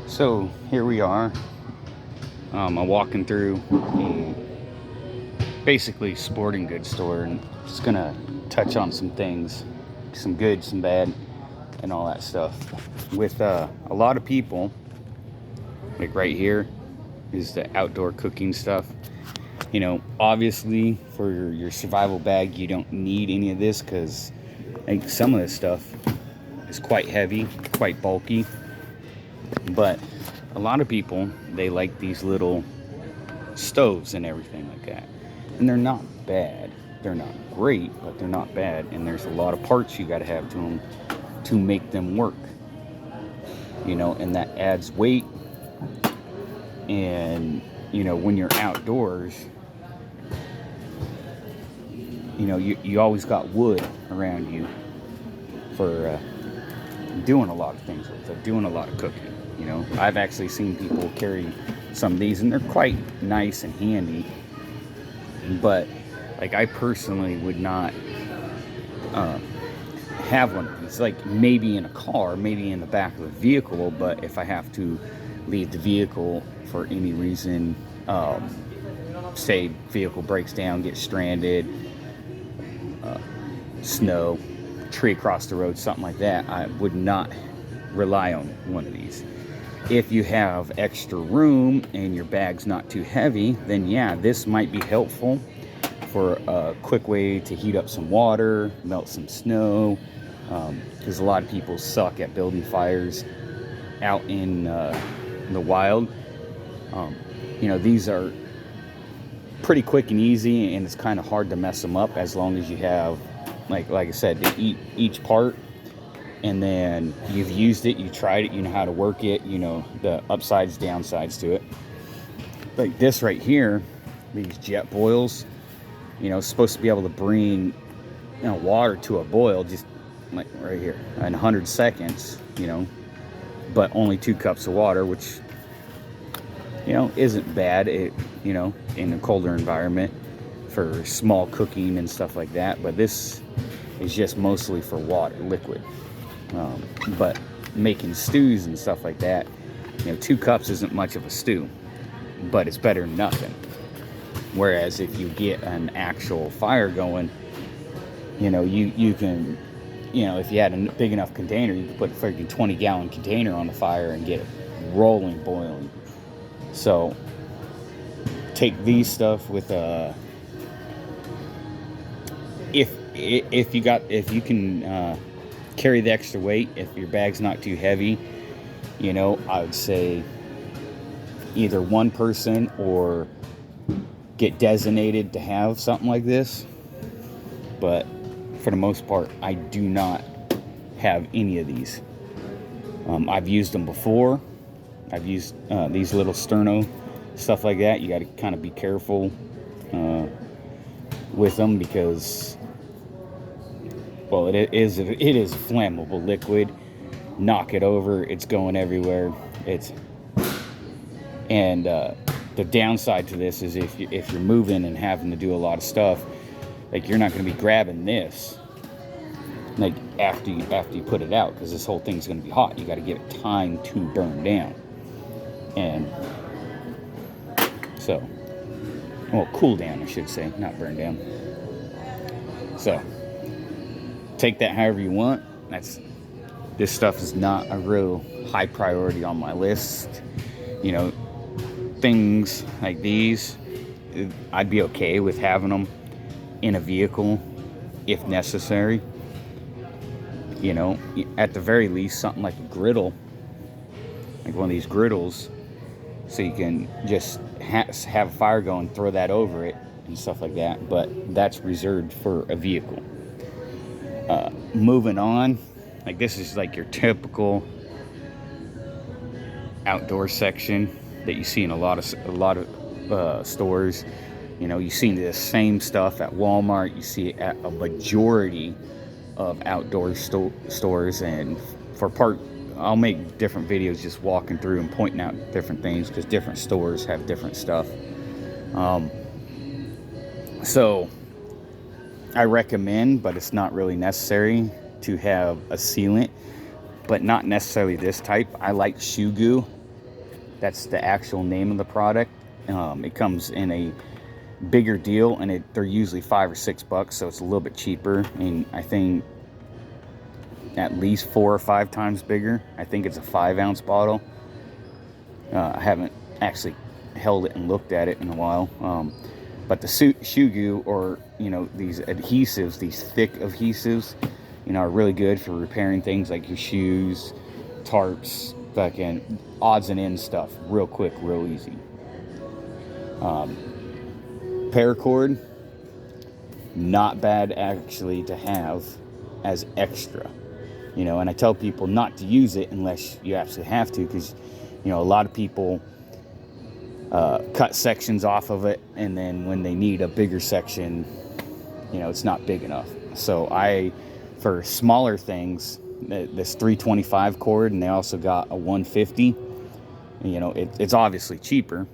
So here we are. I'm walking through a basically sporting goods store, and just gonna touch on some things, some good, some bad, and all that stuff. With a lot of people, like right here, is the outdoor cooking stuff. You know, obviously for your survival bag, you don't need any of this because like some of this stuff is quite heavy, quite bulky. But a lot of people, they like these little stoves and everything like that. And they're not bad. They're not great, but they're not bad. And there's a lot of parts you got to have to them to make them work. You know, and that adds weight. And, you know, when you're outdoors, you know, you always got wood around you for doing a lot of things with it, doing a lot of cooking. You know, I've actually seen people carry some of these, and they're quite nice and handy. But, like, I personally would not have one of these. Like, maybe in a car, maybe in the back of a vehicle, but if I have to leave the vehicle for any reason, say vehicle breaks down, gets stranded, snow, tree across the road, something like that, I would not rely on one of these. If you have extra room and your bag's not too heavy, then yeah, this might be helpful for a quick way to heat up some water, melt some snow, because a lot of people suck at building fires out in the wild. You know, these are pretty quick and easy, and it's kind of hard to mess them up as long as you have, like I said, each part. And then you've used it, you tried it, you know how to work it, you know the upsides, downsides to it. Like this right here, these jet boils, you know, supposed to be able to bring, you know, water to a boil just like right here in 100 seconds, you know, but only 2 cups of water, which, you know, isn't bad, it, you know, in a colder environment for small cooking and stuff like that. But this is just mostly for water, liquid. But making stews and stuff like that, you know, 2 cups isn't much of a stew, but it's better than nothing. Whereas if you get an actual fire going, you know, you can, you know, if you had a big enough container, you could put a freaking 20-gallon container on the fire and get it rolling, boiling. So take these stuff with if you can carry the extra weight, if your bag's not too heavy, you know, I would say either one person or get designated to have something like this. But for the most part, I do not have any of these. I've used them before. I've used these little sterno, stuff like that. You got to kind of be careful with them because, well, it is a flammable liquid. Knock it over, it's going everywhere. And the downside to this is if you're moving and having to do a lot of stuff, like you're not going to be grabbing this like after you put it out, because this whole thing's going to be hot. You got to give it time to burn down, and so, well, cool down, I should say, not burn down. So take that however you want. This stuff is not a real high priority on my list. You know, things like these, I'd be okay with having them in a vehicle if necessary. You know, at the very least, something like a griddle, like one of these griddles, so you can just have a fire going, throw that over it and stuff like that. But that's reserved for a vehicle. Moving on, like this is like your typical outdoor section that you see in a lot of stores. You know, you see the same stuff at Walmart. You see it at a majority of outdoor stores. And I'll make different videos just walking through and pointing out different things, because different stores have different stuff. So I recommend, but it's not really necessary, to have a sealant, but not necessarily this type. I like shoe goo. That's the actual name of the product. It comes in a bigger deal, and they're usually $5 or $6, so it's a little bit cheaper, and I think at least 4 or 5 times bigger. I think it's a 5-ounce bottle. I haven't actually held it and looked at it in a while. But the shoe goo, or these adhesives, these thick adhesives, are really good for repairing things like your shoes, tarps, fucking odds and ends stuff, real quick, real easy. Paracord, not bad actually to have as extra, and I tell people not to use it unless you absolutely have to, because a lot of people cut sections off of it, and then when they need a bigger section, it's not big enough. So for smaller things, this 325 cord, and they also got a 150, it's obviously cheaper.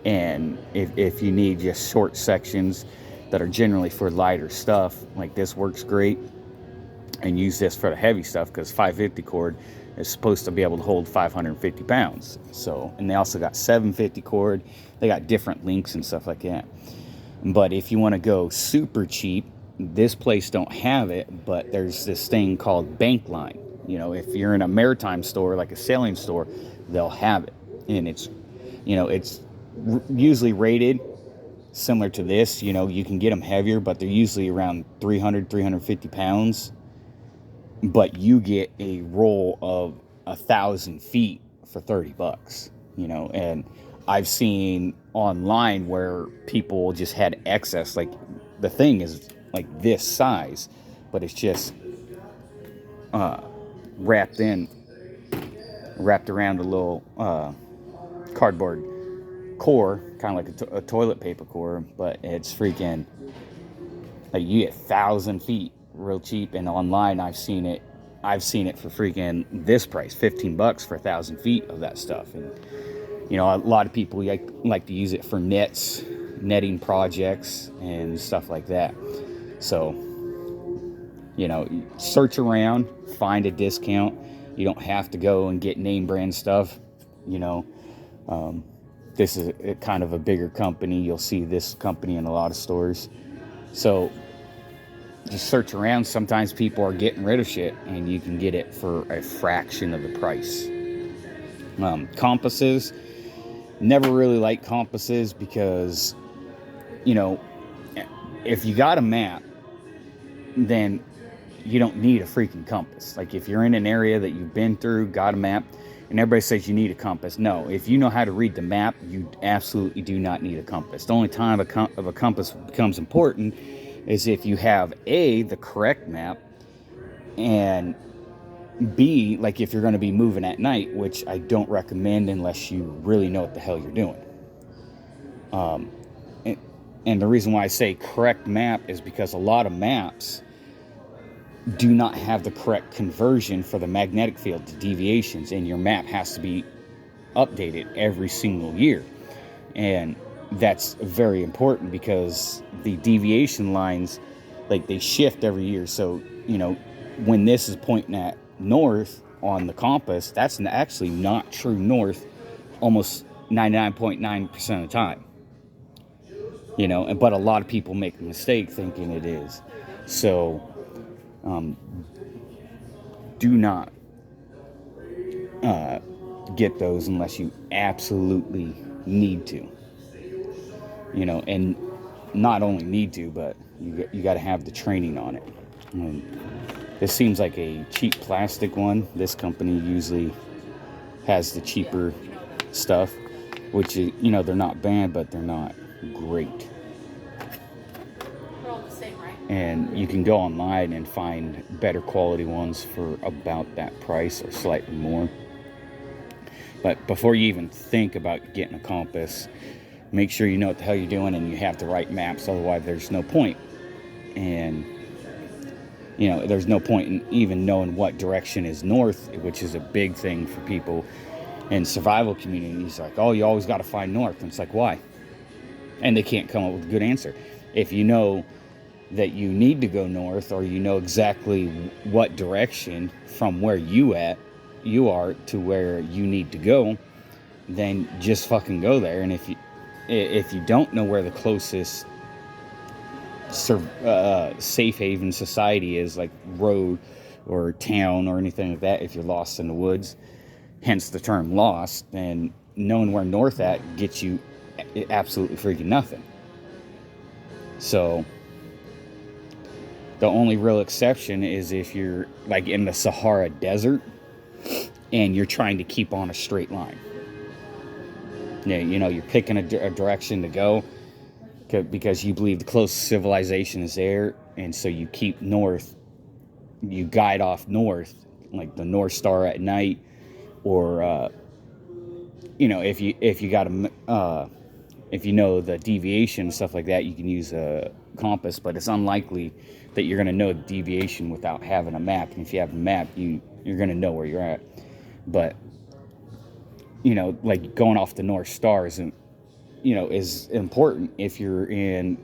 And if you need just short sections that are generally for lighter stuff, like this works great. And use this for the heavy stuff, because 550 cord is supposed to be able to hold 550 pounds. So, and they also got 750 cord. They got different links and stuff like that. But if you want to go super cheap, this place don't have it, but there's this thing called bank line. If you're in a maritime store, like a sailing store, they'll have it. And it's usually rated similar to this. You can get them heavier, but they're usually around 350 pounds. But you get a roll of 1,000 feet for $30, and I've seen online where people just had excess, like the thing is like this size, but it's just wrapped around a little cardboard core, kind of like a toilet paper core, but it's freaking, like, you get 1,000 feet real cheap. And online I've seen it for freaking this price, $15 for 1,000 feet of that stuff. And a lot of people like to use it for netting projects and stuff like that. So search around, find a discount. You don't have to go and get name brand stuff. This is a kind of a bigger company. You'll see this company in a lot of stores. So just search around. Sometimes people are getting rid of shit, and you can get it for a fraction of the price. Compasses, never really liked compasses, because if you got a map, then you don't need a freaking compass. Like, if you're in an area that you've been through, got a map, and everybody says you need a compass. No, if you know how to read the map, you absolutely do not need a compass. The only time a compass becomes important is if you have A, the correct map, and B, like if you're going to be moving at night, which I don't recommend unless you really know what the hell you're doing. And the reason why I say correct map is because a lot of maps do not have the correct conversion for the magnetic field to deviations, and your map has to be updated every single year. And that's very important, because the deviation lines, like, they shift every year. So when this is pointing at north on the compass, that's actually not true north almost 99.9% of the time. But a lot of people make a mistake thinking it is. So do not get those unless you absolutely need to. And not only need to, but you got to have the training on it. This seems like a cheap plastic one. This company usually has the cheaper stuff, which is, they're not bad, but they're not great. They're all the same, right? And you can go online and find better quality ones for about that price or slightly more. But before you even think about getting a compass, make sure you know what the hell you're doing and you have the right maps. Otherwise, there's no point. And there's no point in even knowing what direction is north, which is a big thing for people in survival communities. Like, oh, you always got to find north. And it's like, why? And they can't come up with a good answer. If you know that you need to go north, or you know exactly what direction from where you are to where you need to go, then just fucking go there. And if you don't know where the closest safe haven society is, like road or town or anything like that, if you're lost in the woods, hence the term lost, then knowing where north at gets you absolutely freaking nothing. So the only real exception is if you're like in the Sahara Desert and you're trying to keep on a straight line. Yeah, you know, you're picking a direction to go because you believe the closest civilization is there, and so you keep north. You guide off north, like the North Star at night, or you know, if you got if you know the deviation and stuff like that, you can use a compass. But it's unlikely that you're going to know the deviation without having a map. And if you have a map, you're going to know where you're at. But you know, like going off the North Star isn't, you know, is important if you're in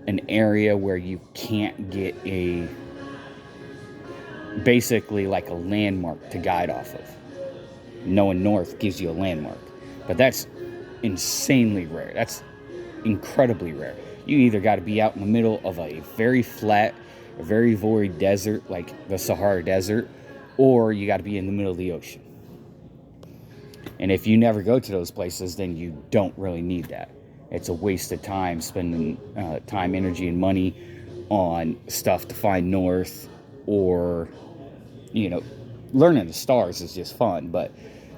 an area where you can't get basically like a landmark to guide off of. Knowing north gives you a landmark, but that's insanely rare. That's incredibly rare. You either got to be out in the middle of a very flat, a very void desert like the Sahara Desert, or you got to be in the middle of the ocean. And if you never go to those places, then you don't really need that. It's a waste of time spending time, energy, and money on stuff to find north, or, you know, learning the stars is just fun, but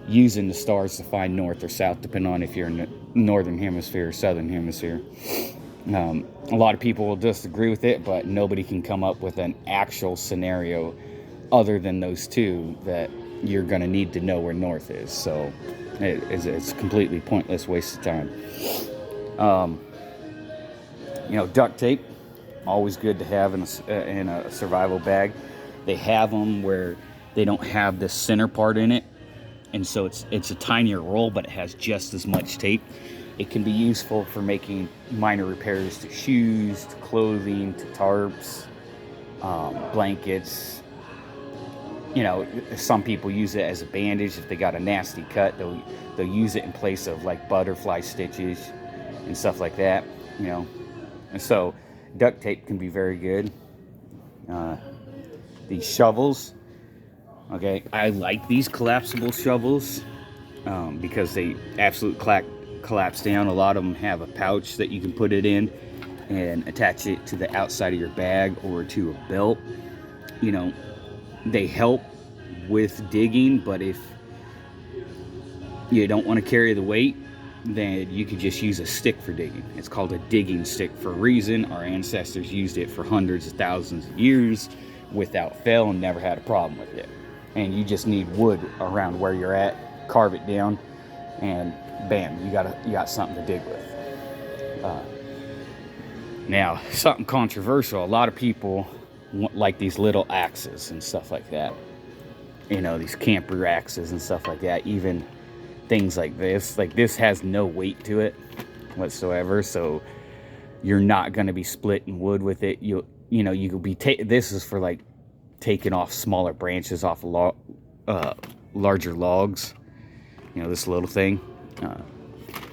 using the stars to find north or south, depending on if you're in the northern hemisphere or southern hemisphere. A lot of people will disagree with it, but nobody can come up with an actual scenario other than those two that you're going to need to know where north is. So it's a completely pointless waste of time. You know, duct tape, always good to have in a survival bag. They have them where they don't have the center part in it, and so it's a tinier roll, but it has just as much tape. It can be useful for making minor repairs to shoes, to clothing, to tarps, blankets. You know, some people use it as a bandage. If they got a nasty cut, they'll use it in place of like butterfly stitches and stuff like that, you know. And so duct tape can be very good. These shovels, okay, I like these collapsible shovels because they absolutely collapse down. A lot of them have a pouch that you can put it in and attach it to the outside of your bag or to a belt. You know, they help with digging, but if you don't want to carry the weight, then you could just use a stick for digging. It's called a digging stick for a reason. Our ancestors used it for hundreds of thousands of years without fail and never had a problem with it. And you just need wood around where you're at, carve it down, and bam, you got something to dig with. Now, something controversial. A lot of people like these little axes and stuff like that. You know, these camper axes and stuff like that. Even things like this. Like this has no weight to it whatsoever, so you're not going to be splitting wood with it. You know, you could be this is for like taking off smaller branches off larger logs. You know, this little thing.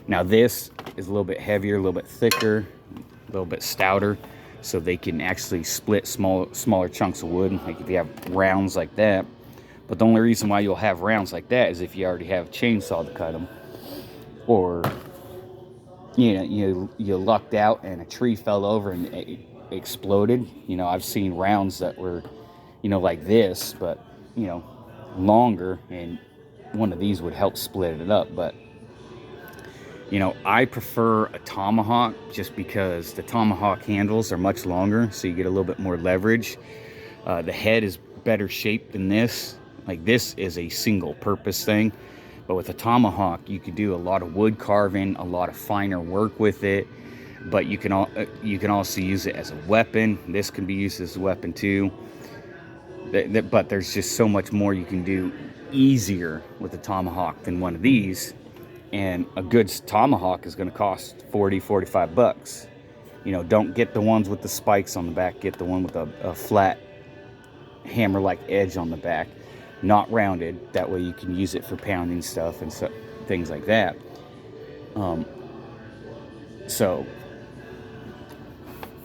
Now this is a little bit heavier, a little bit thicker, a little bit stouter, so they can actually split smaller chunks of wood, like if you have rounds like that. But the only reason why you'll have rounds like that is if you already have a chainsaw to cut them, or you know, you lucked out and a tree fell over and it exploded. You know, I've seen rounds that were, you know, like this, but you know, longer, and one of these would help split it up. But you know, I prefer a Tomahawk just because the Tomahawk handles are much longer, so you get a little bit more leverage. The head is better shaped than this. Like this is a single purpose thing, but with a Tomahawk you could do a lot of wood carving, a lot of finer work with it. But you can also use it as a weapon. This can be used as a weapon too. But there's just so much more you can do easier with a Tomahawk than one of these. And a good Tomahawk is going to cost $40-45. You know, don't get the ones with the spikes on the back. Get the one with a flat hammer-like edge on the back. not rounded. That way you can use it for pounding stuff and so, things like that. So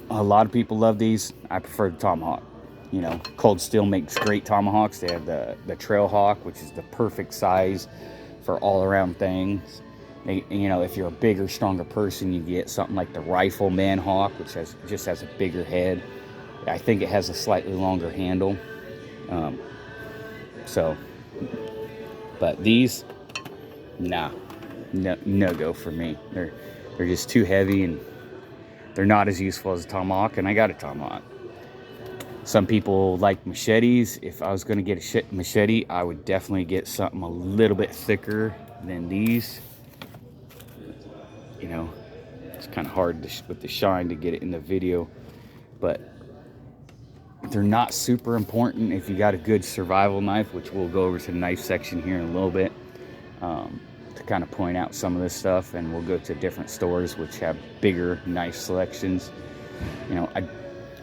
a lot of people love these. I prefer the Tomahawk. You know, Cold Steel makes great Tomahawks. They have the Trailhawk, which is the perfect size for all around things. You know, if you're a bigger, stronger person, you get something like the Rifleman Hawk, which just has a bigger head. I think it has a slightly longer handle. But these, nah, no go for me. They're just too heavy, and they're not as useful as a Tomahawk, and I got a Tomahawk. Some people like machetes. If I was going to get a machete, I would definitely get something a little bit thicker than these. You know, it's kind of hard with the shine to get it in the video, but they're not super important if you got a good survival knife, which we'll go over to the knife section here in a little bit to kind of point out some of this stuff, and we'll go to different stores which have bigger knife selections. You know,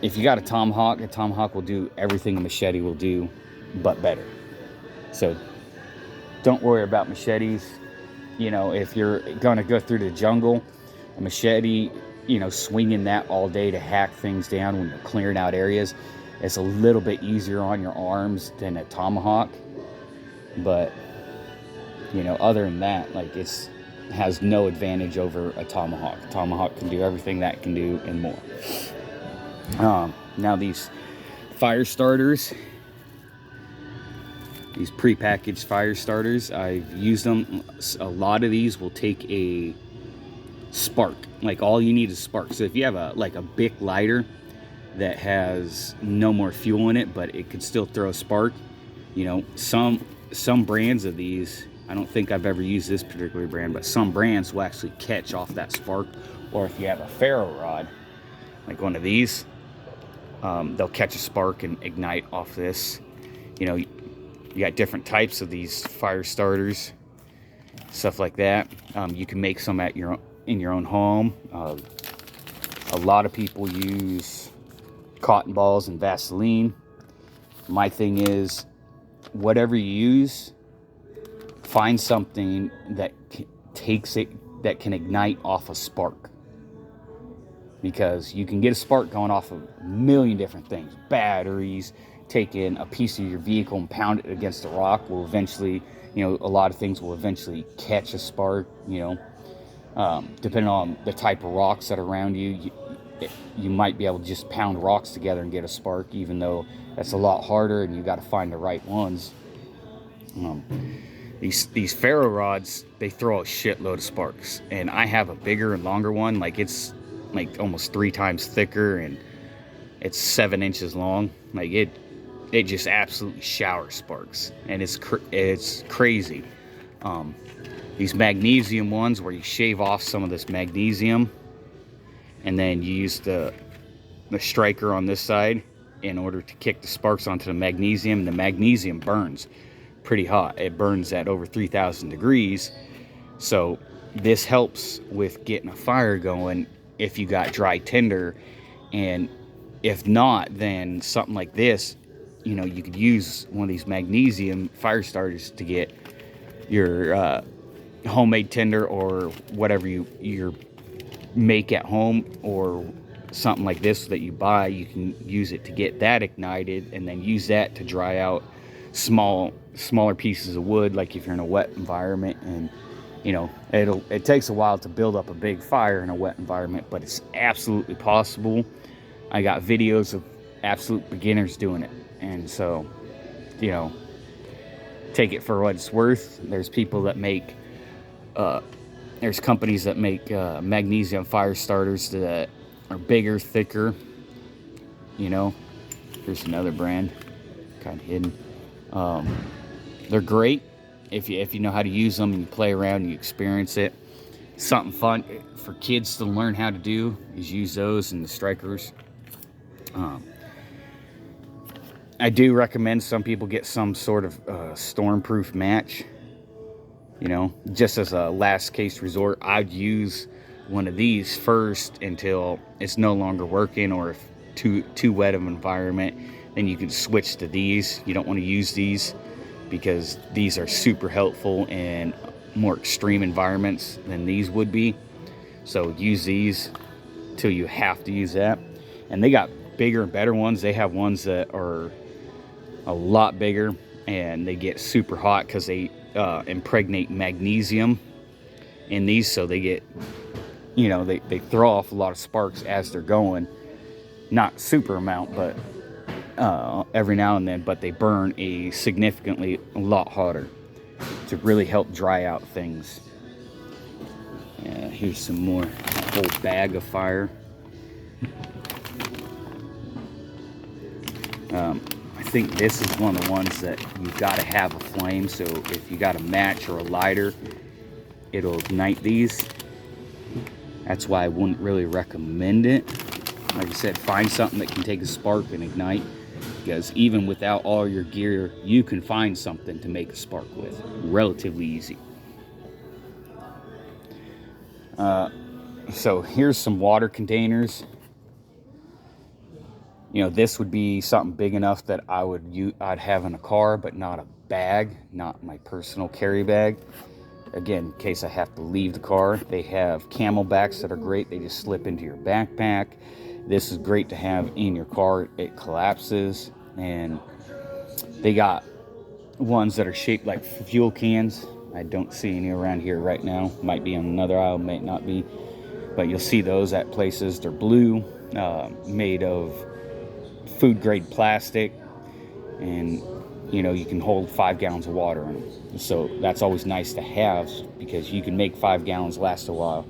if you got a Tomahawk will do everything a machete will do, but better. So don't worry about machetes. You know, if you're gonna go through the jungle, a machete, you know, swinging that all day to hack things down when you're clearing out areas, it's a little bit easier on your arms than a Tomahawk. But, you know, other than that, like, it has no advantage over a Tomahawk. A Tomahawk can do everything that can do and more. Now these fire starters, these pre-packaged fire starters, I've used them. A lot of these will take a spark. Like, all you need is spark. So if you have a Bic lighter that has no more fuel in it, but it could still throw a spark, you know, some brands of these, I don't think I've ever used this particular brand, but some brands will actually catch off that spark. Or if you have a ferro rod, like one of these, they'll catch a spark and ignite off this. You know, you got different types of these fire starters, stuff like that. You can make some in your own home. A lot of people use cotton balls and Vaseline. My thing is, whatever you use, find something that that can ignite off a spark. Because you can get a spark going off of a million different things. Batteries, taking a piece of your vehicle and pound it against a rock will eventually, you know, a lot of things will eventually catch a spark, you know. Depending on the type of rocks that are around you, you might be able to just pound rocks together and get a spark, even though that's a lot harder and you got to find the right ones. These ferro rods, they throw a shitload of sparks, and I have a bigger and longer one. Like, it's like almost 3 times thicker, and it's 7 inches long. Like, it just absolutely showers sparks, and it's crazy. These magnesium ones, where you shave off some of this magnesium, and then you use the striker on this side in order to kick the sparks onto the magnesium. The magnesium burns pretty hot. It burns at over 3,000 degrees. So this helps with getting a fire going if you got dry tinder. And if not, then something like this, you know, you could use one of these magnesium fire starters to get your homemade tinder, or whatever you make at home, or something like this that you buy. You can use it to get that ignited, and then use that to dry out smaller pieces of wood, like if you're in a wet environment. And, you know, it takes a while to build up a big fire in a wet environment, but it's absolutely possible. I got videos of absolute beginners doing it, and so, you know, take it for what it's worth. There's people that make there's companies that make magnesium fire starters that are bigger, thicker. You know, here's another brand, kind of hidden. They're great if you know how to use them and you play around and you experience it. Something fun for kids to learn how to do is use those and the strikers. I do recommend some people get some sort of storm-proof match. You know, just as a last case resort, I'd use one of these first until it's no longer working, or if too wet of an environment, then you can switch to these. You don't want to use these because these are super helpful in more extreme environments than these would be. So use these till you have to use that. And they got bigger and better ones. They have ones that are a lot bigger, and they get super hot because they impregnate magnesium in these, so they get, you know, they throw off a lot of sparks as they're going. Not super amount, but every now and then, but they burn a lot hotter to really help dry out things. Here's some more, a whole bag of fire. I think this is one of the ones that you've got to have a flame, so if you got a match or a lighter, it'll ignite these. That's why I wouldn't really recommend it. Like I said, find something that can take a spark and ignite, because even without all your gear, you can find something to make a spark with. Relatively easy. So here's some water containers. You know, this would be something big enough that I'd have in a car, but not a bag, not my personal carry bag. Again, in case I have to leave the car. They have Camelbacks that are great. They just slip into your backpack. This is great to have in your car. It collapses. And they got ones that are shaped like fuel cans. I don't see any around here right now. Might be on another aisle, might not be. But you'll see those at places. They're blue, made of food grade plastic, and you know, you can hold 5 gallons of water in them. So that's always nice to have, because you can make 5 gallons last a while.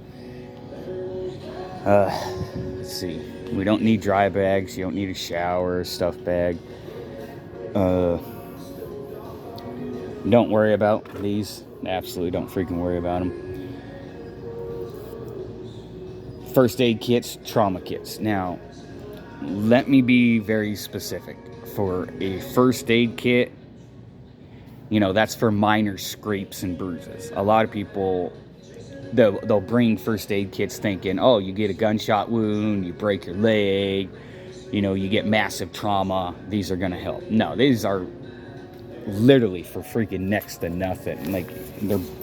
Let's see, we don't need dry bags. You don't need a shower stuff bag. Don't worry about these. Absolutely don't freaking worry about them. First aid kits, trauma kits. Now, let me be very specific. For a first aid kit, you know, that's for minor scrapes and bruises. A lot of people, they'll bring first aid kits thinking, oh, you get a gunshot wound, you break your leg, you know, you get massive trauma, these are gonna help. No, these are literally for freaking next to nothing. Like,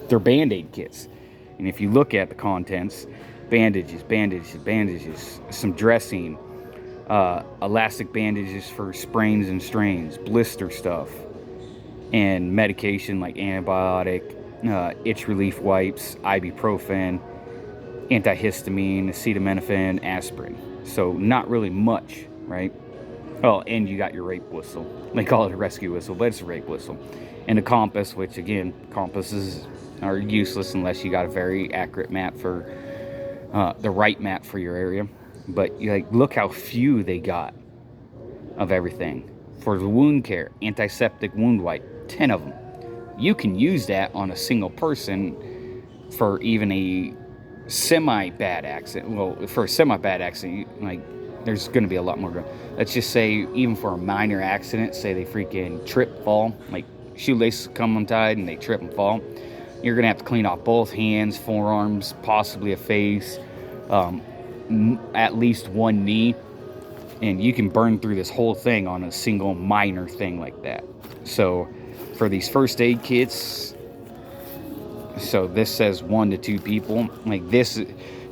they're Band-Aid kits. And if you look at the contents, bandages, some dressing, elastic bandages for sprains and strains, blister stuff, and medication like antibiotic, itch relief wipes, ibuprofen, antihistamine, acetaminophen, aspirin. So not really much, right? Oh, and you got your rape whistle. They call it a rescue whistle, but it's a rape whistle. And a compass, which again, compasses are useless unless you got a very accurate map for the right map for your area. But like, look how few they got of everything. For the wound care, antiseptic wound wipe, 10 of them. You can use that on a single person for even a semi-bad accident. Well, for a semi-bad accident, like, there's going to be a lot more. Let's just say, even for a minor accident, say they freaking trip, fall, like shoelaces come untied and they trip and fall. You're going to have to clean off both hands, forearms, possibly a face, at least one knee, and you can burn through this whole thing on a single minor thing like that. So for these first aid kits, so this says 1 to 2 people. Like this,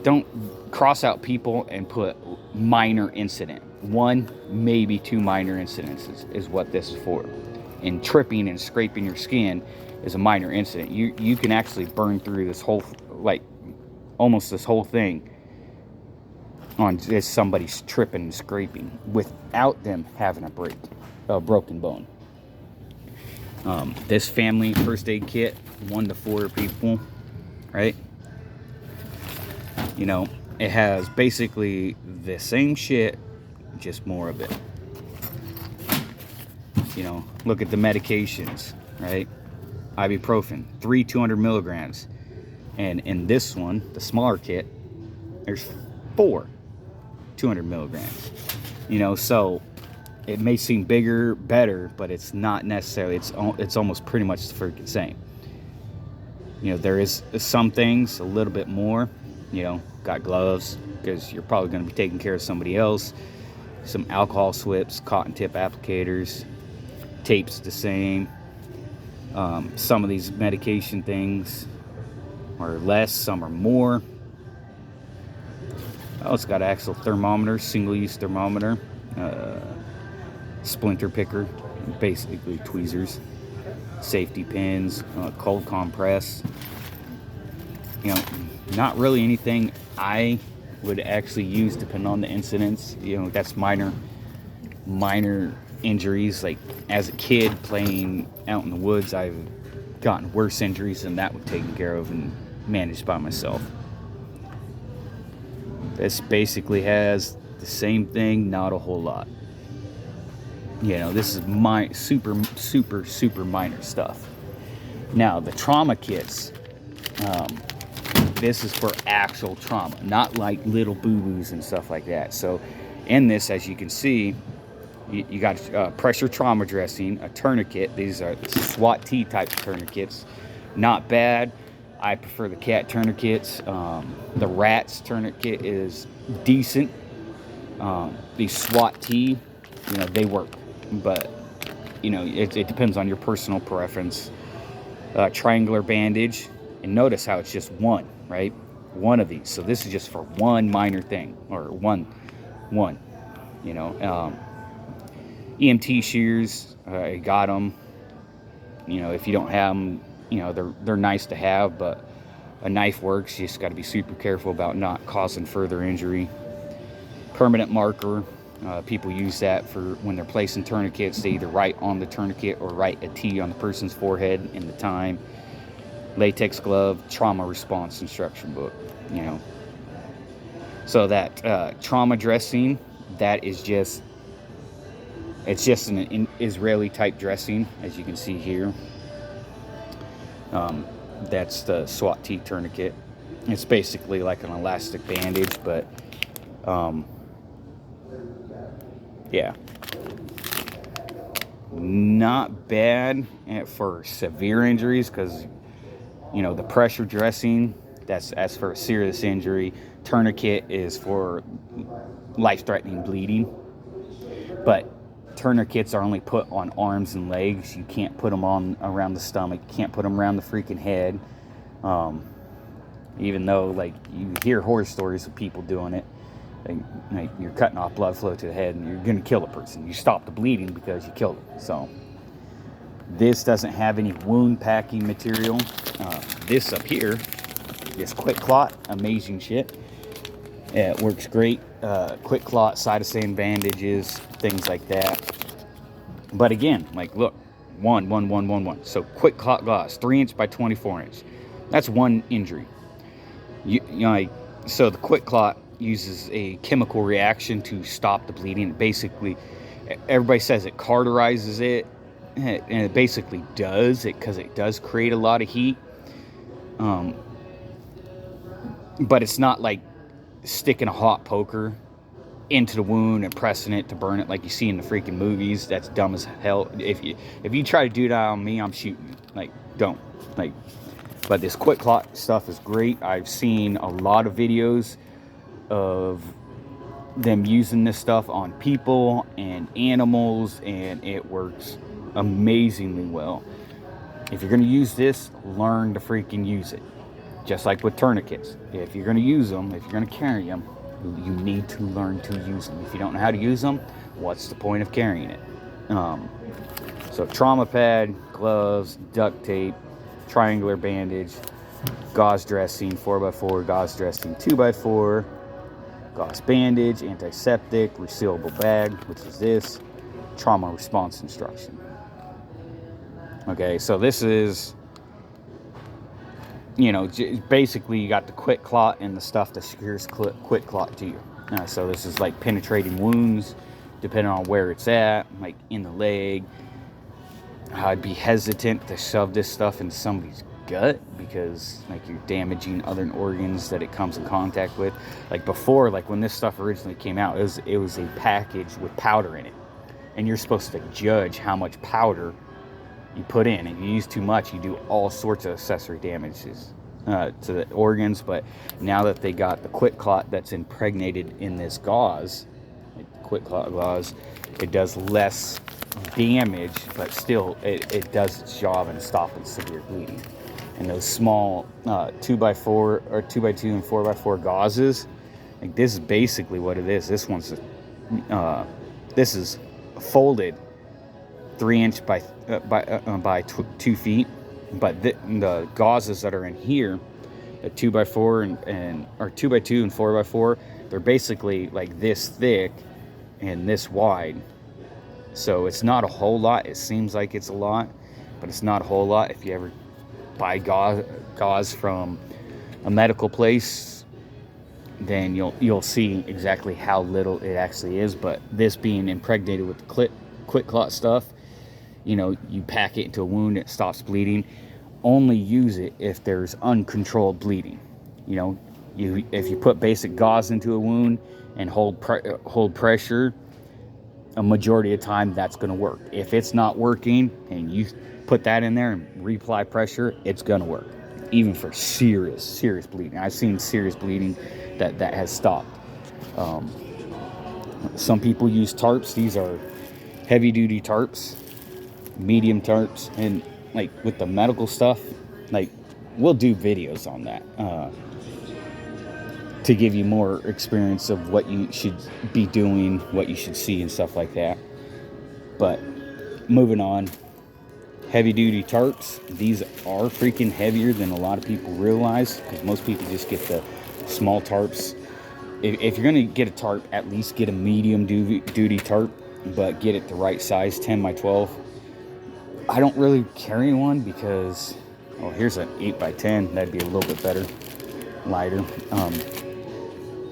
don't cross out people and put minor incident. 1, maybe 2 minor incidents is what this is for. And tripping and scraping your skin is a minor incident. You can actually burn through this whole, like, almost this whole thing on just somebody's tripping and scraping without them having a broken bone. This family first aid kit, 1 to 4 people, right? You know, it has basically the same shit, just more of it. You know, look at the medications, right? Ibuprofen, 3 200 milligrams. And in this one, the smaller kit, there's 4 200 milligrams. You know, so it may seem bigger, better, but it's not necessarily. It's almost pretty much the freaking same. You know, there is some things a little bit more. You know, got gloves because you're probably going to be taking care of somebody else. Some alcohol swips, cotton tip applicators, tapes the same. Some of these medication things are less, some are more. Oh, it's got actual thermometer, single-use thermometer, splinter picker, basically tweezers, safety pins, cold compress. You know, not really anything I would actually use depending on the incidents. You know, that's minor injuries. Like as a kid playing out in the woods, I've gotten worse injuries than that was taken care of and managed by myself. This basically has the same thing, not a whole lot. You know, this is my super minor stuff. Now the trauma kits, this is for actual trauma, not like little boo-boos and stuff like that. So in this, as you can see, you got pressure trauma dressing, a tourniquet. These are SWAT T type tourniquets. Not bad. I prefer the cat tourniquets. The rats tourniquet is decent. These SWAT T, you know, they work. But, you know, it depends on your personal preference. Triangular bandage. And notice how it's just one, right? One of these. So this is just for one minor thing. Or one, you know. EMT shears, I got them. You know, if you don't have them, you know, they're nice to have, but a knife works. You just got to be super careful about not causing further injury. Permanent marker, people use that for when they're placing tourniquets. They either write on the tourniquet or write a T on the person's forehead in the time. Latex glove, trauma response instruction book, you know. So that trauma dressing, that is just, it's just an Israeli type dressing, as you can see here. That's the SWAT T tourniquet. It's basically like an elastic bandage, but yeah, not bad for severe injuries, because you know the pressure dressing, that's for a serious injury. Tourniquet is for life-threatening bleeding, but tourniquets are only put on arms and legs. You can't put them on around the stomach. You can't put them around the freaking head. Even though, like, you hear horror stories of people doing it. Like you're cutting off blood flow to the head and you're going to kill a person. You stop the bleeding because you killed them. So this doesn't have any wound packing material. This up here, this Quick Clot, amazing shit. Yeah, it works great. Quick Clot, cytosine bandages, things like that. But again, like, look, one. So Quick Clot gauze, 3" by 4". That's one injury. You know, like, so the Quick Clot uses a chemical reaction to stop the bleeding. Basically, everybody says it cauterizes it, and it basically does it because it does create a lot of heat. But it's not like sticking a hot poker into the wound and pressing it to burn it like you see in the freaking movies. That's dumb as hell. If you try to do that on me, I'm shooting you. Like, don't. Like, but this Quick Clot stuff is great. I've seen a lot of videos of them using this stuff on people and animals, and it works amazingly well. If you're going to use this, learn to freaking use it. Just like with tourniquets. If you're going to use them, if you're going to carry them, you need to learn to use them. If you don't know how to use them, what's the point of carrying it? So trauma pad, gloves, duct tape, triangular bandage, gauze dressing, 4x4, gauze dressing, 2x4, gauze bandage, antiseptic, resealable bag, which is this, trauma response instruction. Okay, so this is, you know, basically you got the Quick Clot and the stuff that secures Quick Clot to you. So this is like penetrating wounds, depending on where it's at, like in the leg. I'd be hesitant to shove this stuff into somebody's gut because, like, you're damaging other organs that it comes in contact with. Like before, like when this stuff originally came out, it was a package with powder in it, and you're supposed to judge how much powder you put in. If you use too much, you do all sorts of accessory damages to the organs. But now that they got the Quick Clot that's impregnated in this gauze, like the Quick Clot gauze, it does less damage, but still it does its job in stopping severe bleeding. And those small 2x4 or 2x2 and 4x4 gauzes, like this is basically what it is. This one's this is folded 3 inch by 2 feet, but the gauzes that are in here, the 2x4 and or 2x2 and 4x4, they're basically like this thick and this wide. So it's not a whole lot. It seems like it's a lot, but it's not a whole lot. If you ever buy gauze from a medical place, then you'll see exactly how little it actually is. But this being impregnated with the quick clot stuff, you know, you pack it into a wound, it stops bleeding. Only use it if there's uncontrolled bleeding. You know, if you put basic gauze into a wound and hold pressure, a majority of the time that's going to work. If it's not working and you put that in there and reapply pressure, it's going to work, even for serious bleeding. I've seen serious bleeding that has stopped. Some people use tarps. These are heavy duty tarps, medium tarps, and like with the medical stuff, like we'll do videos on that to give you more experience of what you should be doing, what you should see and stuff like that. But moving on, heavy duty tarps, these are freaking heavier than a lot of people realize, because most people just get the small tarps. If you're going to get a tarp, at least get a medium duty tarp, but get it the right size, 10 by 12. I don't really carry one because, oh, here's an 8 by 10. That'd be a little bit better, lighter.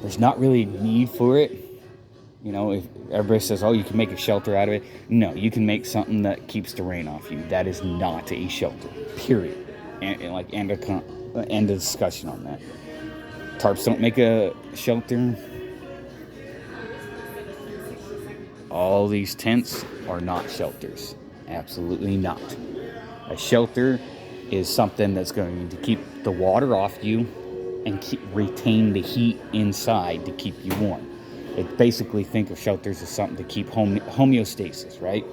There's not really a need for it. You know, if everybody says, oh, you can make a shelter out of it. No, you can make something that keeps the rain off you. That is not a shelter, period. End of discussion on that. Tarps don't make a shelter. All these tents are not shelters. Absolutely not. A shelter is something that's going to keep the water off you and retain the heat inside to keep you warm. Basically, think of shelters as something to keep homeostasis, right?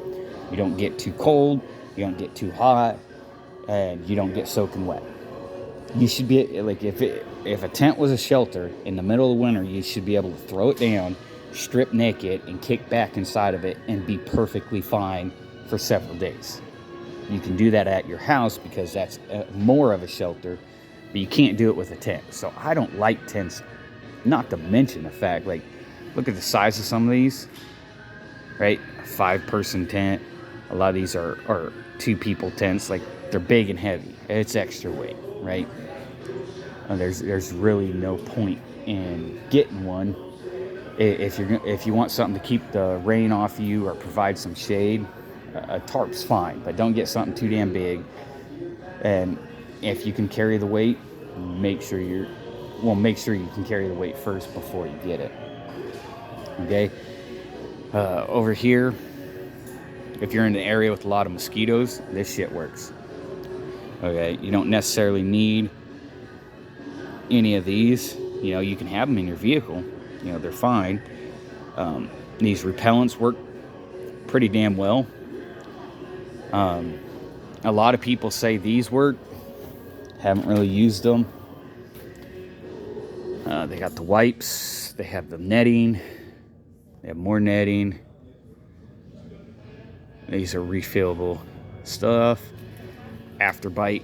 You don't get too cold, you don't get too hot, and you don't get soaking wet. You should be, like, if a tent was a shelter in the middle of winter, you should be able to throw it down, strip naked, and kick back inside of it and be perfectly fine for several days. You can do that at your house because that's more of a shelter, but you can't do it with a tent. So I don't like tents, not to mention the fact, like, look at the size of some of these, right? A 5-person tent. A lot of these are 2-people tents. Like, they're big and heavy. It's extra weight, right? And there's really no point in getting one. If you want something to keep the rain off you or provide some shade, a tarp's fine, but don't get something too damn big. And if you can carry the weight, make sure you can carry the weight first before you get it. Okay. Over here, if you're in an area with a lot of mosquitoes, this shit works. Okay, you don't necessarily need any of these. You know, you can have them in your vehicle. You know, they're fine. These repellents work pretty damn well. A lot of people say these work. Haven't really used them. They got the wipes. They have the netting. They have more netting. These are refillable stuff. Afterbite.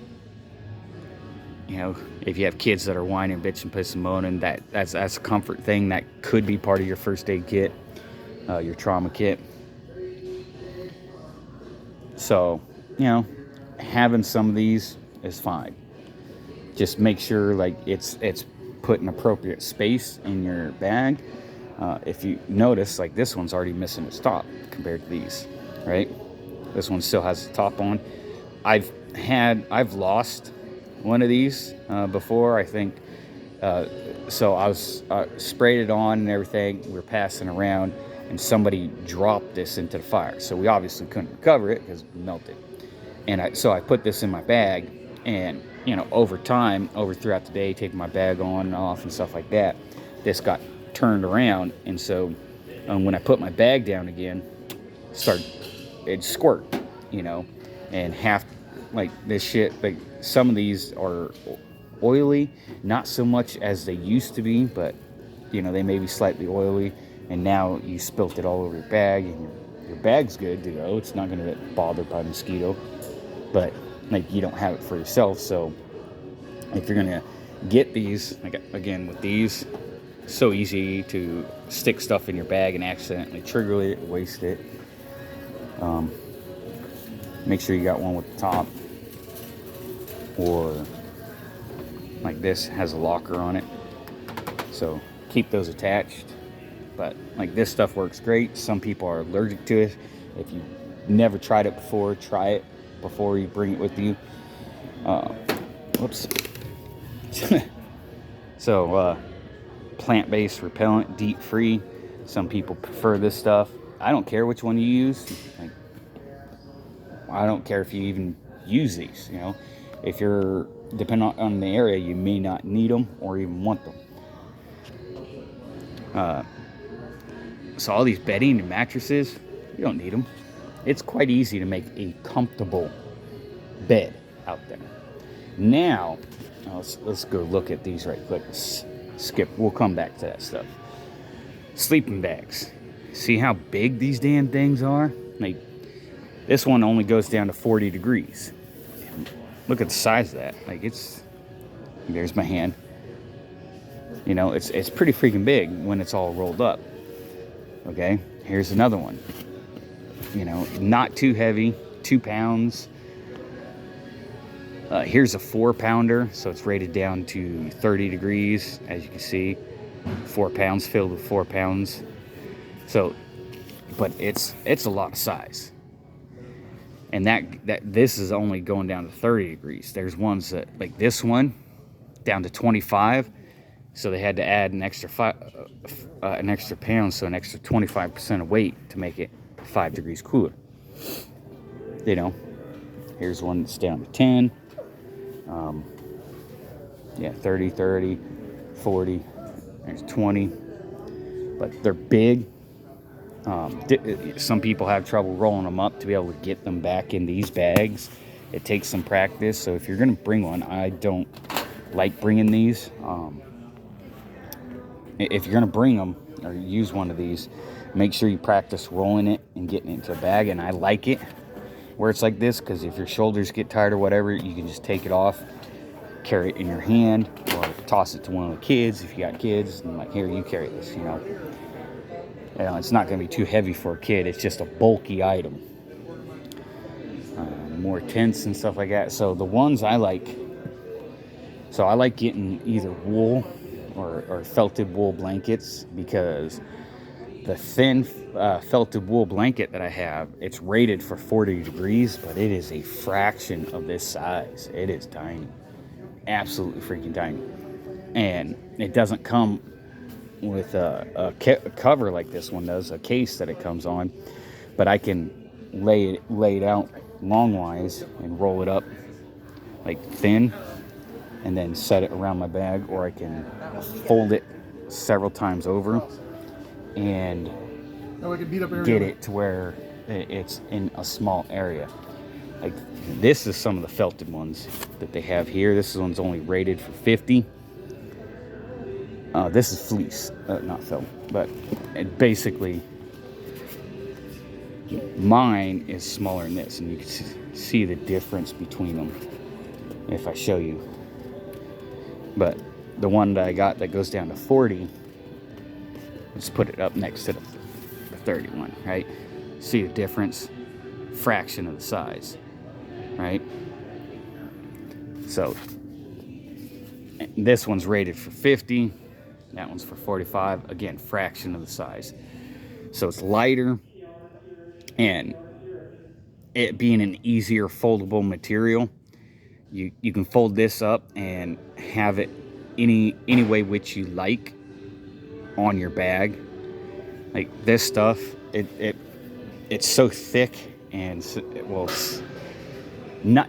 You know, if you have kids that are whining, bitching, pissing, moaning, that's a comfort thing that could be part of your first aid kit, your trauma kit. So, you know, having some of these is fine. Just make sure, like, it's put in appropriate space in your bag. If you notice, like, this one's already missing its top compared to these, right? This one still has the top on. I've lost one of these before, I think. So I was sprayed it on and everything. We were passing around, and somebody dropped this into the fire. So we obviously couldn't recover it because it melted. And so I put this in my bag, and, you know, over time, throughout the day, taking my bag on and off and stuff like that, this got turned around. And so when I put my bag down again, started it'd squirt, you know, and half, like this shit, like some of these are oily, not so much as they used to be, but you know, they may be slightly oily, and now you spilt it all over your bag, and your bag's good to go. It's not going to get bothered by mosquito, but like you don't have it for yourself. So if you're going to get these, like again with these, so easy to stick stuff in your bag and accidentally trigger it, waste it. Make sure you got one with the top, or like this has a locker on it, so keep those attached. But like this stuff works great. Some people are allergic to it. If you never tried it before, try it before you bring it with you. Whoops. So plant-based repellent, DEET-free. Some people prefer this stuff. I don't care which one you use. Like, I don't care if you even use these, you know. If you're, depending on the area, you may not need them or even want them. So all these bedding and mattresses, you don't need them. It's quite easy to make a comfortable bed out there. Now, let's go look at these right quick. Skip, we'll come back to that stuff. Sleeping bags. See how big these damn things are? Like, this one only goes down to 40 degrees. Look at the size of that. Like, there's my hand. You know, it's pretty freaking big when it's all rolled up. Okay, here's another one. You know, not too heavy, 2 pounds. Here's a 4-pounder, so it's rated down to 30 degrees, as you can see. 4 pounds, filled with 4 pounds. So, but it's a lot of size. And this is only going down to 30 degrees. There's ones that, like this one, down to 25. So they had to add an extra pound, so an extra 25% of weight to make it 5 degrees cooler. You know, here's one that's down to 10. Yeah, 30, 30, 40. There's 20. But they're big. Some people have trouble rolling them up to be able to get them back in these bags. It takes some practice. So if you're going to bring one, I don't like bringing these. If you're going to bring them or use one of these, make sure you practice rolling it and getting it into a bag. And I like it where it's like this, because if your shoulders get tired or whatever, you can just take it off, carry it in your hand, or toss it to one of the kids if you got kids, and like, here, you carry this, you know. You know, it's not going to be too heavy for a kid. It's just a bulky item. More tents and stuff like that. So the ones I like, I like getting either wool or felted wool blankets, because the thin felted wool blanket that I have, it's rated for 40 degrees, but it is a fraction of this size. It is tiny. Absolutely freaking tiny. And it doesn't come with a cover like this one does, a case that it comes on, but I can lay it out longwise and roll it up like thin, and then set it around my bag, or I can fold it several times over and get it to where it's in a small area. Like, this is some of the felted ones that they have here. This one's only rated for 50. This is fleece, not felt, but it basically, mine is smaller than this, and you can see the difference between them if I show you. But the one that I got that goes down to 40, let's put it up next to the 31, right? See the difference? Fraction of the size, right? So this one's rated for 50. That one's for 45. Again, fraction of the size. So it's lighter, and it being an easier foldable material, you can fold this up and have it any way which you like on your bag. Like this stuff, it's so thick, and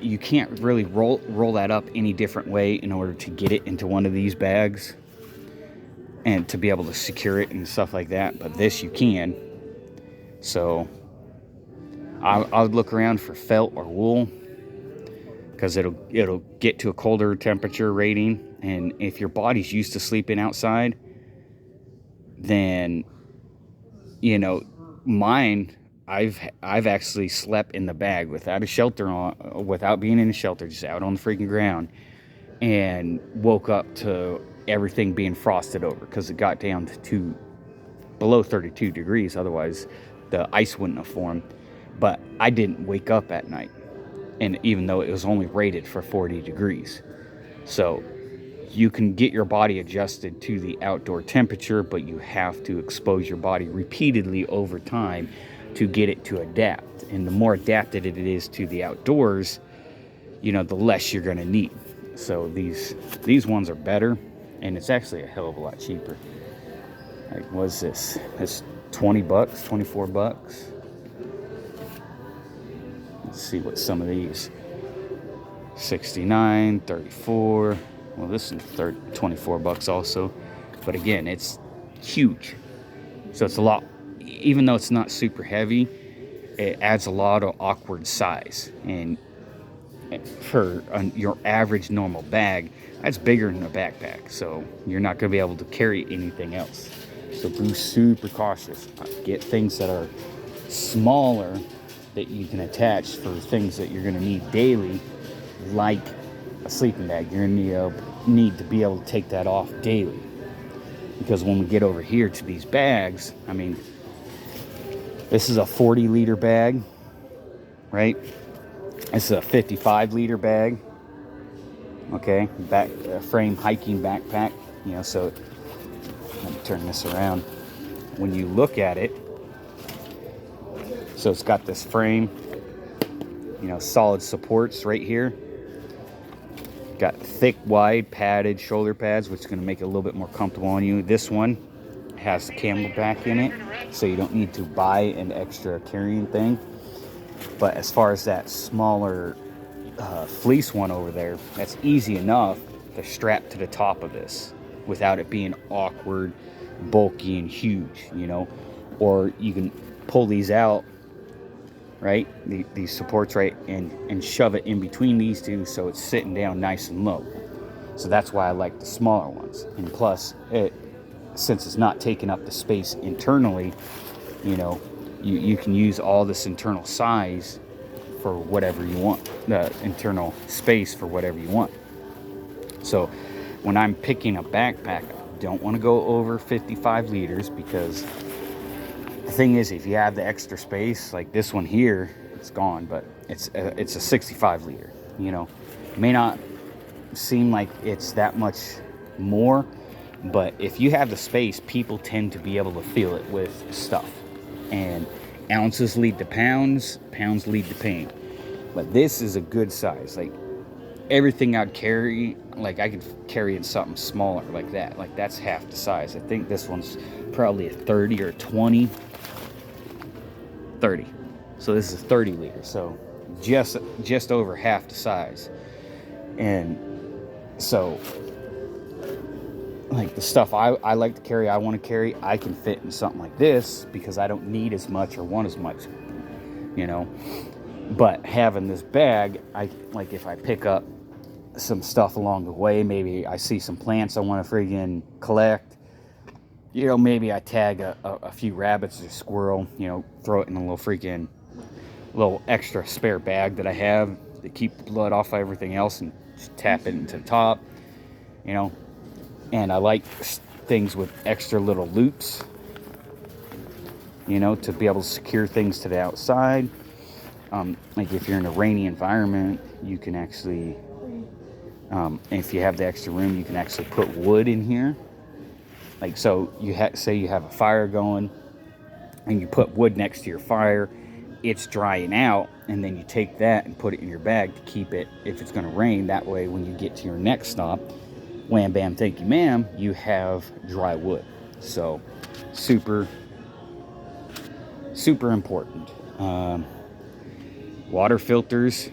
you can't really roll that up any different way in order to get it into one of these bags and to be able to secure it and stuff like that. But this you can. So I would look around for felt or wool, because it'll get to a colder temperature rating, and if your body's used to sleeping outside, then mine, I've actually slept in the bag without a shelter on, without being in a shelter, just out on the freaking ground, and woke up to everything being frosted over because it got down to below 32 degrees. Otherwise, the ice wouldn't have formed. But I didn't wake up at night, and even though it was only rated for 40 degrees. So you can get your body adjusted to the outdoor temperature, but you have to expose your body repeatedly over time to get it to adapt. And the more adapted it is to the outdoors, the less you're going to need. So these ones are better, and it's actually a hell of a lot cheaper. Like, what's this? It's 20 bucks, 24 bucks. Let's see what some of these. 69, 34. Well, this is 24 bucks also. But again, it's huge. So it's a lot. Even though it's not super heavy, it adds a lot of awkward size. And for your average normal bag, that's bigger than a backpack. So you're not going to be able to carry anything else. So be super cautious. Get things that are smaller that you can attach for things that you're going to need daily, like a sleeping bag. You're going to need to be able to take that off daily. Because when we get over here to these bags, I mean, this is a 40-liter bag, right? This is a 55-liter bag. Okay, back frame hiking backpack. So let me turn this around. When you look at it, so it's got this frame, solid supports right here. Got thick, wide, padded shoulder pads, which is going to make it a little bit more comfortable on you. This one has Camelback in it, so you don't need to buy an extra carrying thing. But as far as that smaller fleece one over there, that's easy enough to strap to the top of this without it being awkward, bulky, and huge, Or you can pull these out, right? These supports, right? And shove it in between these two so it's sitting down nice and low. So that's why I like the smaller ones. And plus, since it's not taking up the space internally, you can use all this internal size for whatever you want, the internal space for whatever you want. So when I'm picking a backpack, I don't want to go over 55 liters, because the thing is, if you have the extra space, like this one here, it's gone, but it's a 65 liter. It may not seem like it's that much more, but if you have the space, people tend to be able to feel it with stuff. And ounces lead to pounds, pounds lead to pain. But this is a good size. Like, everything I'd carry, like I could carry in something smaller like that. Like, that's half the size. I think this one's probably a 30 or 20. 30. So this is a 30 liter. So just over half the size. And so, like, the stuff I like to carry, I want to carry, I can fit in something like this because I don't need as much or want as much, But having this bag, like, if I pick up some stuff along the way, maybe I see some plants I want to friggin' collect, maybe I tag a few rabbits or squirrel, throw it in a little extra spare bag that I have to keep the blood off of everything else, and just tap it into the top, And I like things with extra little loops, to be able to secure things to the outside. Like, if you're in a rainy environment, you can actually, if you have the extra room, you can actually put wood in here. Like, so say you have a fire going, and you put wood next to your fire, it's drying out, and then you take that and put it in your bag to keep it, if it's going to rain, that way when you get to your next stop, wham, bam, thank you, ma'am, you have dry wood. So, super, super important. Water filters.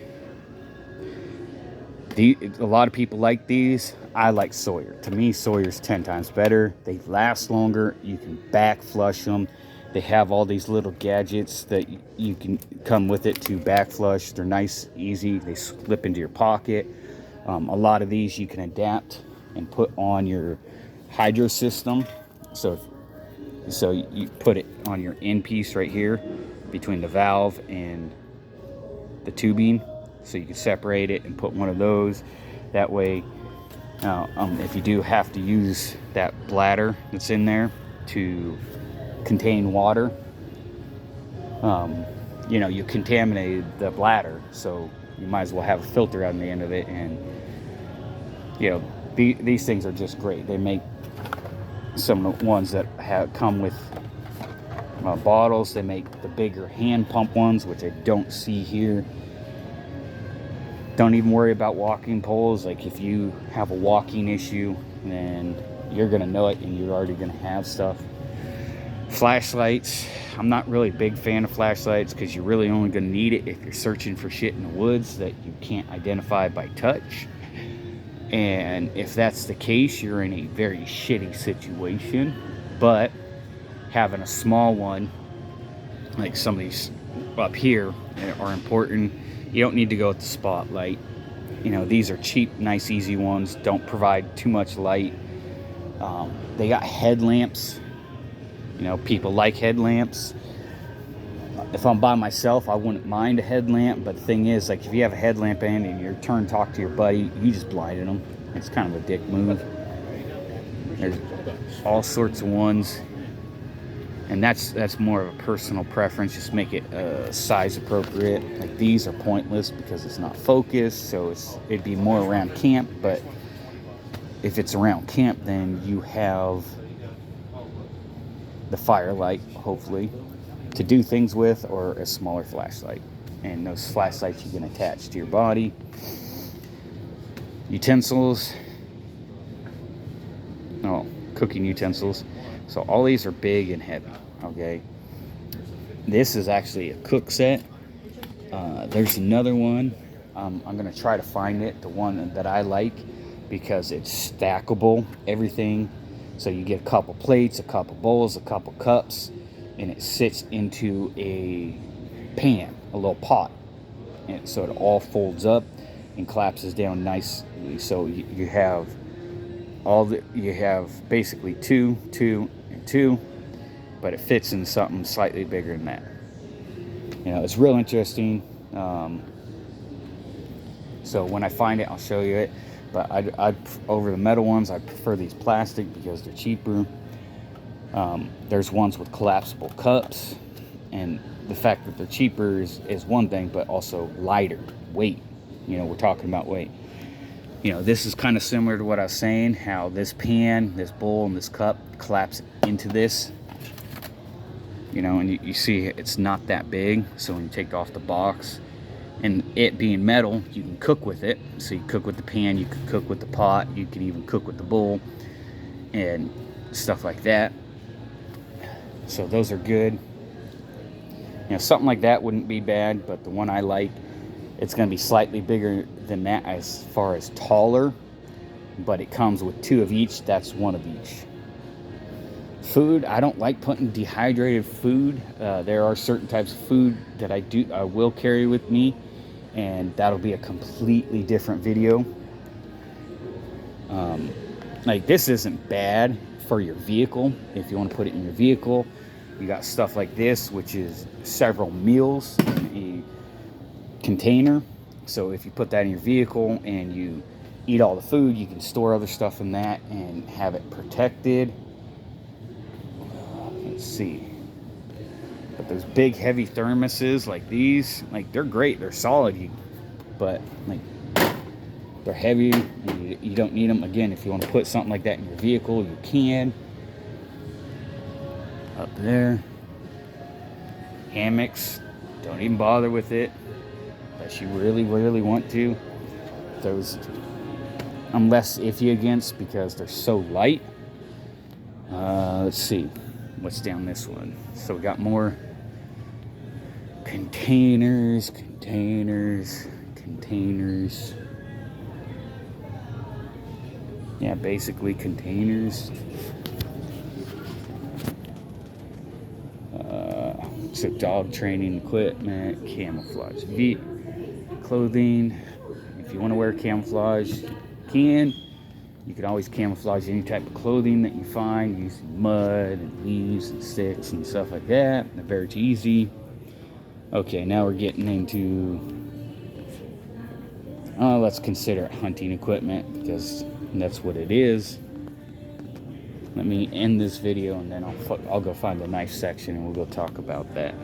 A lot of people like these. I like Sawyer. To me, Sawyer's 10 times better. They last longer. You can back flush them. They have all these little gadgets that you can come with it to back flush. They're nice, easy. They slip into your pocket. A lot of these you can adapt and put on your hydro system. So you put it on your end piece right here between the valve and the tubing. So you can separate it and put one of those. That way, if you do have to use that bladder that's in there to contain water, you know, you contaminated the bladder, so you might as well have a filter on the end of it. And you know, these things are just great. They make some of the ones that come with bottles. They make the bigger hand pump ones, which I don't see here. Don't even worry about walking poles. Like, if you have a walking issue, then you're gonna know it, and you're already gonna have stuff. Flashlights. I'm not really a big fan of flashlights because you're really only gonna need it if you're searching for shit in the woods that you can't identify by touch. And if that's the case, you're in a very shitty situation. But having a small one, like some of these up here, are important. You don't need to go with the spotlight. You know, these are cheap, nice, easy ones. Don't provide too much light. They got headlamps. You know, people like headlamps. If I'm by myself, I wouldn't mind a headlamp. But the thing is, like, if you have a headlamp in and you're trying to talk to your buddy, you just blinded them. It's kind of a dick move. There's all sorts of ones. And that's more of a personal preference. Just make it size appropriate. Like, these are pointless because it's not focused, so it'd be more around camp. But if it's around camp, then you have the firelight, hopefully, to do things with, or a smaller flashlight. And those flashlights you can attach to your body. Utensils. Oh, cooking utensils. So all these are big and heavy, okay? This is actually a cook set. There's another one. I'm going to try to find it, the one that I like, because it's stackable, everything. So you get a couple plates, a couple bowls, a couple cups, and it sits into a pan, a little pot. And so it all folds up and collapses down nicely. So you have basically two, and two, but it fits in something slightly bigger than that. You know, it's real interesting. So when I find it, I'll show you it. But I over the metal ones, I prefer these plastic because they're cheaper. There's ones with collapsible cups, and the fact that they're cheaper is one thing, but also lighter weight. You know, we're talking about weight. You know, this is kind of similar to what I was saying, how this pan, this bowl, and this cup collapse into this. You know, and you see it's not that big, so when you take it off the box, and it being metal, you can cook with it. So you cook with the pan, you can cook with the pot, you can even cook with the bowl, and stuff like that. So those are good. You know, something like that wouldn't be bad, but the one I like, it's going to be slightly bigger than that as far as taller, but it comes with two of each. That's one of each. Food, I don't like putting dehydrated food. There are certain types of food that I will carry with me, and that'll be a completely different video. Like, this isn't bad for your vehicle. If you want to put it in your vehicle, you got stuff like this, which is several meals in a container. So if you put that in your vehicle and you eat all the food, you can store other stuff in that and have it protected. Let's see. But those big heavy thermoses like these, like, they're great, they're solid, but like, they're heavy and you don't need them. Again, if you want to put something like that in your vehicle, you can. Up there. Hammocks, don't even bother with it unless you really want to. Those I'm less iffy against because they're so light. Let's see what's down this one. So we got more containers. Yeah, basically containers. So dog training equipment, camouflage clothing. If you want to wear camouflage, you can. You can always camouflage any type of clothing that you find using mud and leaves and sticks and stuff like that. They're very easy. Okay, now we're getting into, let's consider it hunting equipment because that's what it is. Let me end this video and then I'll go find a knife section and we'll go talk about that.